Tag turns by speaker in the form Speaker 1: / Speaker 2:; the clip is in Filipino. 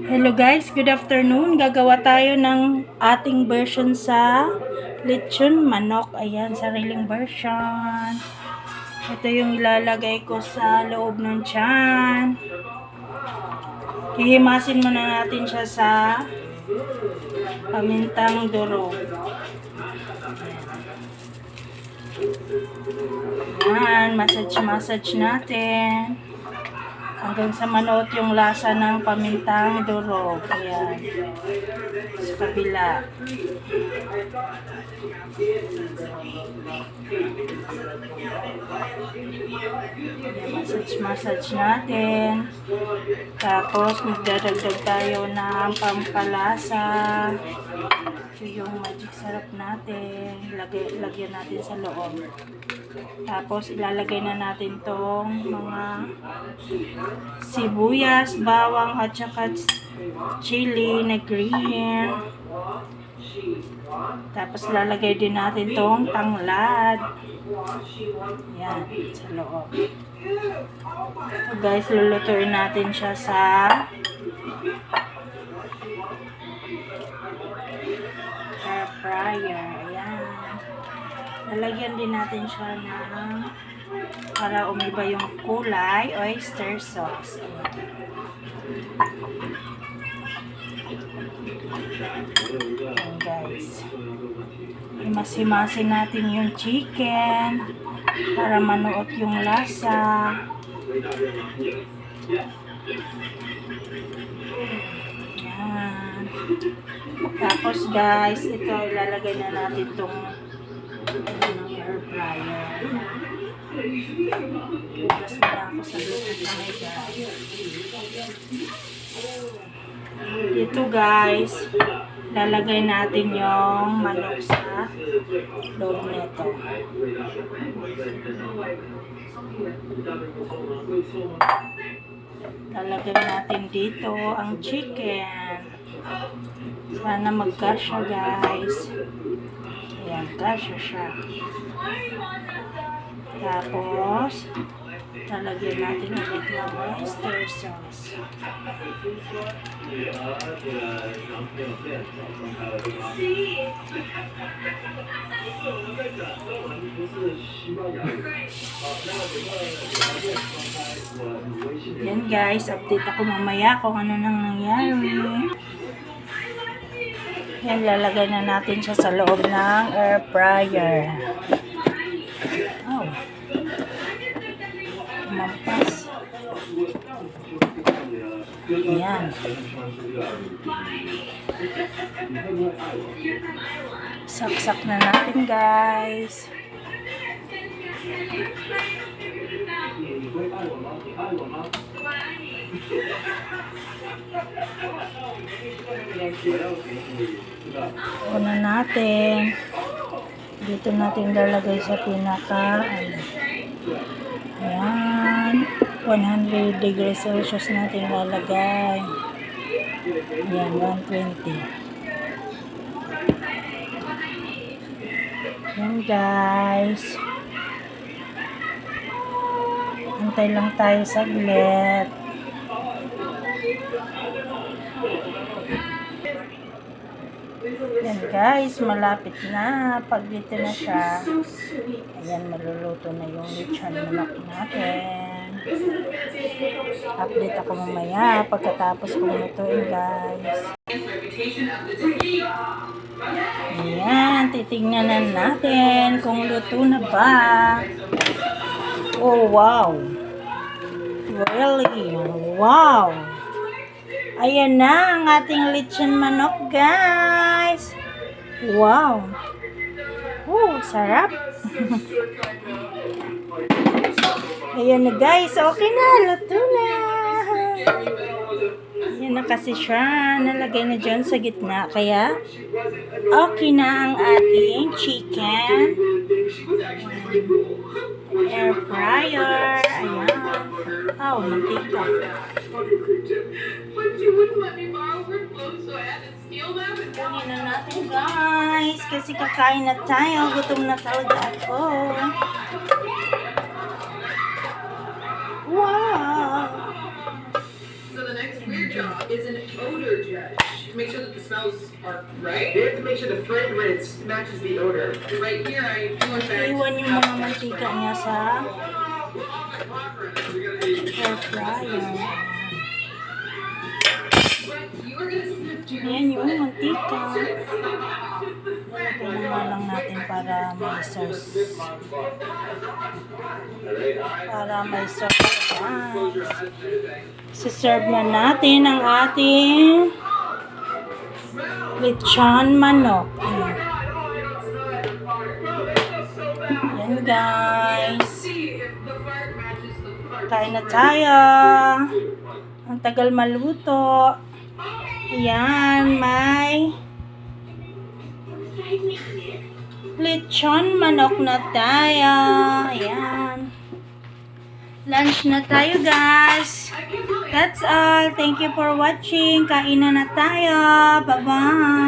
Speaker 1: Hello guys, good afternoon. Gagawa tayo ng ating version sa lechon manok. Ayan, sariling version. Ito yung ilalagay ko sa loob ng tiyan. Hihimasin muna natin siya sa pamintang durog. Ayan, massage natin. Hanggang sa manuot yung lasa ng pamintang durog. Ayan. Sa kabila. Ayan, massage natin. Tapos magdadagdag tayo ng pampalasa. Ito yung magic sarap natin. Lagyan natin sa loob. Tapos ilalagay na natin tong mga sibuyas, bawang at saka chili na green. Tapos lalagay din natin tong tanglad. Yan, sa loob. So guys, lulutuin natin siya sa air fryer. Ayan. Lalagyan din natin siya ng para umiba yung kulay, oyster sauce. Ayan guys. Himas-himasin natin yung chicken para manuot yung lasa. Ayan. Tapos guys, ito ilalagay na natin itong air fryer. Bukas na ako sa loob ng guys. Dito guys, lalagay natin yung manok sa loob nito. Lalagay natin dito ang chicken. Sana magkasya guys. Ayan, kasya siya. Tapos, lalagyan natin ulit ng oyster sauce. Yan guys, update ako mamaya kung ano nang nangyari. Yan, lalagay na natin siya sa loob ng air fryer. Oh. Mampas. Ayan. Saksak na natin guys. Una natin. Dito natin lalagay sa pinaka. Ayan. 100 degrees Celsius natin lalagay. Ayan, 120. Ayan guys. Antay lang tayo saglit. Ayan guys, malapit na. Pag dito na siya, ayan, maluluto na yung lechon manok natin. Update ako mamaya pagkatapos kong lutuin guys. Ayan, titignan natin kung luto na ba. Oh wow, really, wow. Ayan na ang ating lechon manok guys. Wow. Oh, sarap. Ayan na guys, okay na, luto na. Ayan na kasi siya, nalagay na dyan sa gitna, kaya okay na ang ating chicken. Air fryer, ayan. Oh, mantika. Gawin na natin guys, kasi kakain na tayo, gutom na talaga ako. Wow!
Speaker 2: job is an odor judge. Make sure that the smells are right. They have to make sure the fragrance matches the odor. Right here, I do in fact.
Speaker 1: Iwan yung mga mantika niya sa air fryer.
Speaker 2: You are gonna sniff to
Speaker 1: Ayan yung mantika. Lalagyan na lang natin para may sauce. Para may sauce. Siserve na natin ang ating lechon manok. Ayan guys. Kain na tayo. Ang tagal maluto. Ayan, may lechon manok na tayo. Ayan. Lunch na tayo guys. That's all. Thank you for watching. Kain na tayo. Bye-bye.